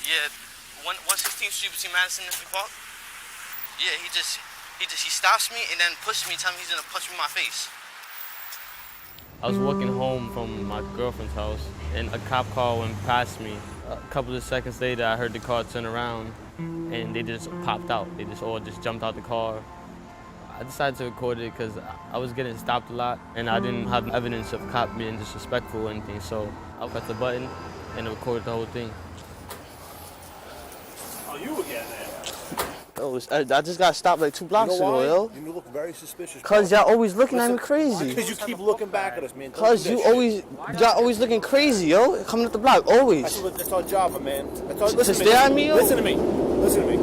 Yeah, 116th Street between Madison and Park. Yeah, he stops me and then pushes me, telling me he's gonna punch me in my face. I was walking home from my girlfriend's house, and a cop car went past me. A couple of seconds later, I heard the car turn around, and they just popped out. They just all jumped out the car. I decided to record it because I was getting stopped a lot, and I didn't have evidence of cop being disrespectful or anything, so I pressed the button and recorded the whole thing. Oh, you again, man. Oh, I just got stopped like 2 blocks ago, yo. You look very suspicious. Cause y'all always looking at me crazy. Because you keep looking back at us, man. Cause y'all always looking crazy, yo. Coming up the block, always. That's our job, my man. To stare at me, yo? Listen to me. Listen to me.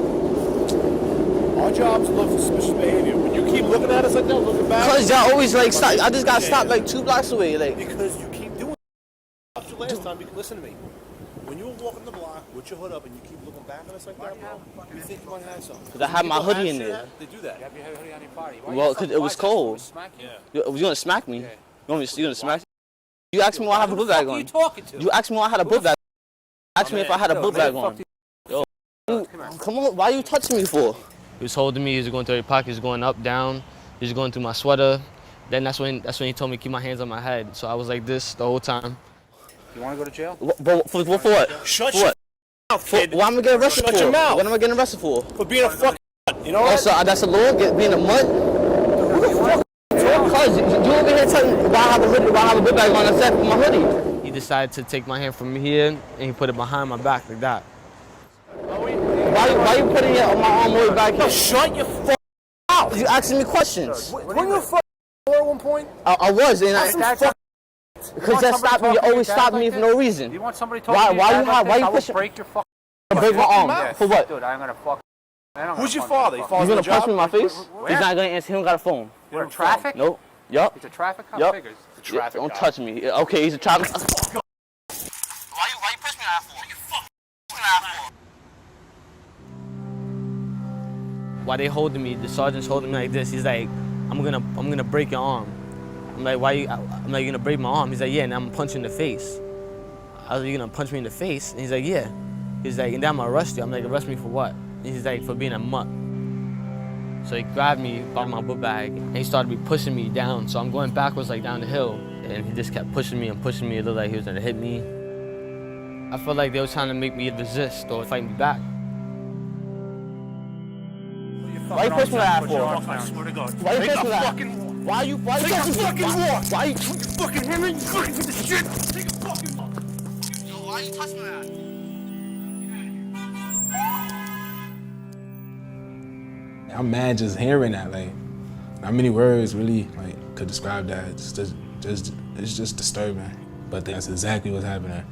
Our job is to look for suspicious behavior. When you keep looking at us like that, looking back. Cause y'all always like stop. I just got stopped like 2 blocks away, like. Because you keep doing it. Last time, listen to me. When you were walking the block with your hood up and you keep looking back at us like that, bro, we think you might have something. Because I had my hoodie in there. They do that. You have your hoodie on your body. Well, because it was cold. Yeah. You gonna smack me? Yeah. You gonna smack me? You asked me why I have a book bag on. Who are you talking to? You asked me why I had a book bag. Asked me if I had a book bag on. Yo, come on, why are you touching me for? He was holding me, he was going through every pocket, he was going up, down, he was going through my sweater. Then that's when he told me to keep my hands on my head. So I was like this the whole time. You want to go to jail? For what? Shut your mouth, kid. What am I getting arrested for? Shut your mouth. What am I getting arrested for? For being a fucking you know what? So that's a law, being a mutt? Cause you over here telling me why I have a hoodie, why I have a book bag on except for my hoodie. He decided to take my hand from here and he put it behind my back like that. Why you putting it on my arm way back here? Shut your fucking mouth. You asking me questions. Were you a fucking at one point? I was, and because that stopped me. You always stop me for no reason. You want somebody talking to you? Why you pushing? Break your fucking. Break my arm for what? Dude, I'm gonna fuck. Who's your father? He's gonna punch me in my face? Where? He's not gonna answer. He don't got a phone. You're in traffic? Nope. Yup. It's a traffic cop. Yup. Figures. Don't touch me. Okay, he's a traffic. Why you push me out for? You fucking out for? Why they holding me? The sergeant's holding me like this. He's like, I'm gonna break your arm. I'm like, why you? I'm like, you're gonna break my arm. He's like, yeah, and I'm gonna punch you in the face. I was like, you're gonna punch me in the face? And he's like, yeah. He's like, and then I'm gonna arrest you. I'm like, arrest me for what? And he's like, for being a mutt. So he grabbed me by my book bag and he started pushing me down. So I'm going backwards like down the hill. And he just kept pushing me and pushing me. It looked like he was gonna hit me. I felt like they were trying to make me resist or fight me back. Why you push me like that for? I swear to God. Why you Take push a me like that? fucking Why you Take a fucking walk. Why you You fucking hear me? You fucking piece of shit. Take a fucking walk. Yo, why you touching me like that? I'm mad just hearing that. Like, not many words really like could describe that. It's just disturbing. But that's exactly what's happening.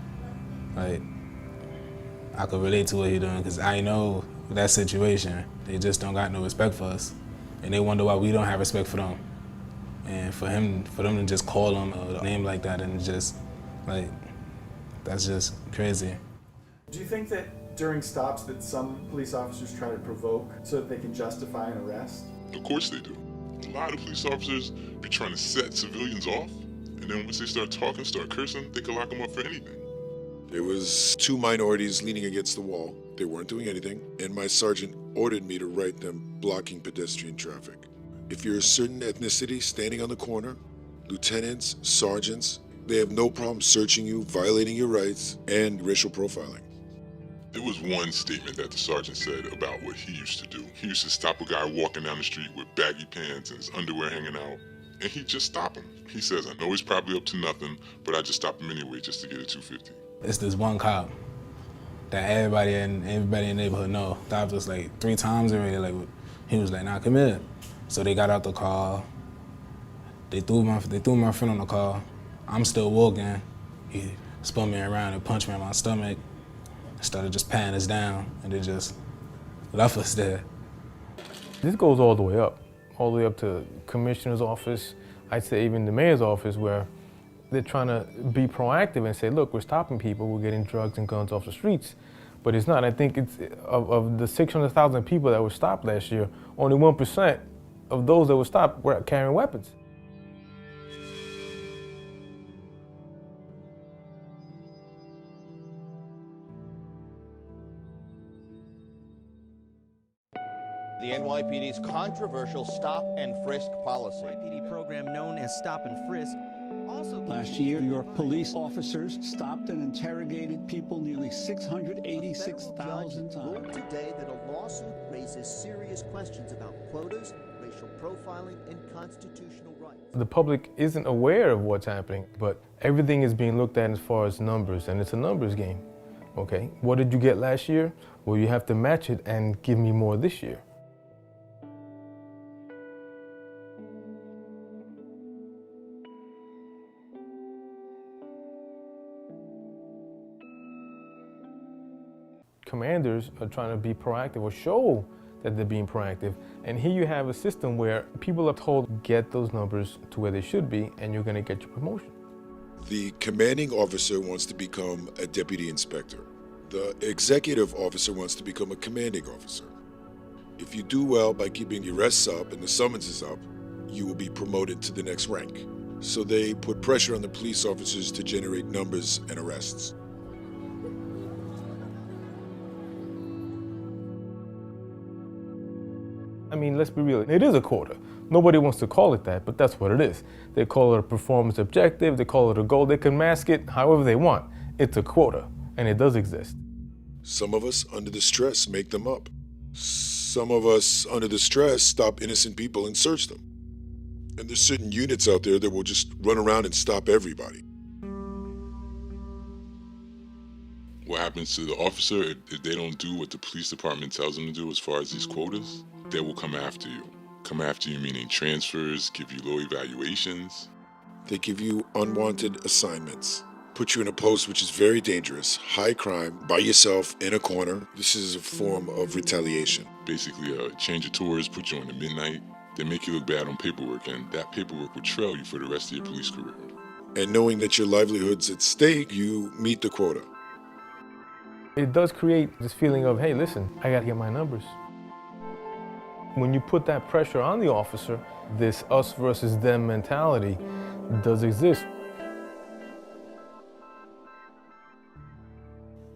Like, I could relate to what he's doing because I know that situation. They just don't got no respect for us, and they wonder why we don't have respect for them. And for them to just call him a name like that and just like, that's just crazy. Do you think that during stops that some police officers try to provoke so that they can justify an arrest? Of course they do. A lot of police officers be trying to set civilians off, and then once they start talking, start cursing, they can lock them up for anything. There was 2 minorities leaning against the wall. They weren't doing anything, and my sergeant ordered me to write them blocking pedestrian traffic. If you're a certain ethnicity standing on the corner, lieutenants, sergeants, they have no problem searching you, violating your rights, and racial profiling. There was one statement that the sergeant said about what he used to do. He used to stop a guy walking down the street with baggy pants and his underwear hanging out, and he'd just stop him. He says, I know he's probably up to nothing, but I just stop him anyway just to get a 250. It's this one cop that everybody in the neighborhood know. Stopped us like 3 times already. Like, he was like, nah, come here. So they got out the car. They threw my friend on the car. I'm still walking. He spun me around and punched me in my stomach. Started just patting us down, and they just left us there. This goes all the way up to commissioner's office. I'd say even the mayor's office, where they're trying to be proactive and say, look, we're stopping people, we're getting drugs and guns off the streets. But it's not. I think it's of the 600,000 people that were stopped last year, only 1% of those that were stopped were carrying weapons. The NYPD's controversial stop and frisk policy. NYPD program known as Stop and Frisk. Also, last year, New York police officers stopped and interrogated people nearly 686,000 times. Today that a lawsuit raises serious questions about quotas, racial profiling, and constitutional rights. The public isn't aware of what's happening, but everything is being looked at as far as numbers, and it's a numbers game. Okay, what did you get last year? Well, you have to match it and give me more this year. Commanders are trying to be proactive or show that they're being proactive. And here you have a system where people are told, get those numbers to where they should be and you're gonna get your promotion. The commanding officer wants to become a deputy inspector. The executive officer wants to become a commanding officer. If you do well by keeping the arrests up and the summonses up, you will be promoted to the next rank. So they put pressure on the police officers to generate numbers and arrests. I mean, let's be real, it is a quota. Nobody wants to call it that, but that's what it is. They call it a performance objective, they call it a goal, they can mask it however they want. It's a quota, and it does exist. Some of us, under the stress, make them up. Some of us, under the stress, stop innocent people and search them. And there's certain units out there that will just run around and stop everybody. What happens to the officer if they don't do what the police department tells them to do as far as these quotas? They will come after you. Come after you meaning transfers, give you low evaluations. They give you unwanted assignments, put you in a post which is very dangerous, high crime, by yourself, in a corner. This is a form of retaliation. Basically, a change of tours, put you on the midnight. They make you look bad on paperwork, and that paperwork will trail you for the rest of your police career. And knowing that your livelihood's at stake, you meet the quota. It does create this feeling of, hey, listen, I gotta get my numbers. When you put that pressure on the officer, this us versus them mentality does exist.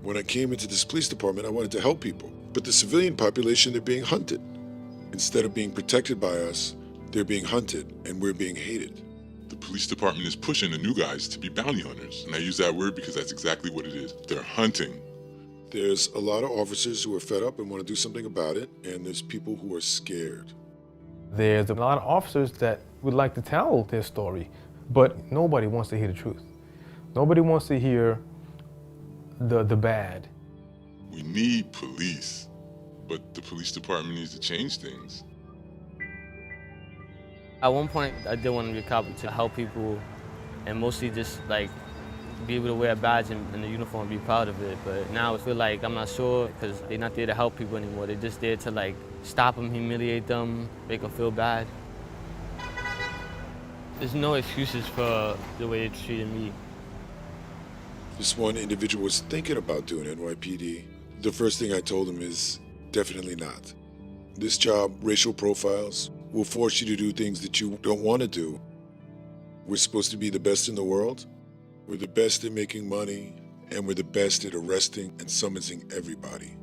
When I came into this police department, I wanted to help people. But the civilian population, they're being hunted. Instead of being protected by us, they're being hunted and we're being hated. The police department is pushing the new guys to be bounty hunters. And I use that word because that's exactly what it is. They're hunting. There's a lot of officers who are fed up and want to do something about it, and there's people who are scared. There's a lot of officers that would like to tell their story, but nobody wants to hear the truth. Nobody wants to hear the bad. We need police, but the police department needs to change things. At one point, I did want to be a cop to help people and mostly just like be able to wear a badge and the uniform and be proud of it. But now I feel like I'm not sure because they're not there to help people anymore. They're just there to like stop them, humiliate them, make them feel bad. There's no excuses for the way they treated me. This one individual was thinking about doing NYPD. The first thing I told him is, definitely not. This job, racial profiles, will force you to do things that you don't want to do. We're supposed to be the best in the world. We're the best at making money, and we're the best at arresting and summoning everybody.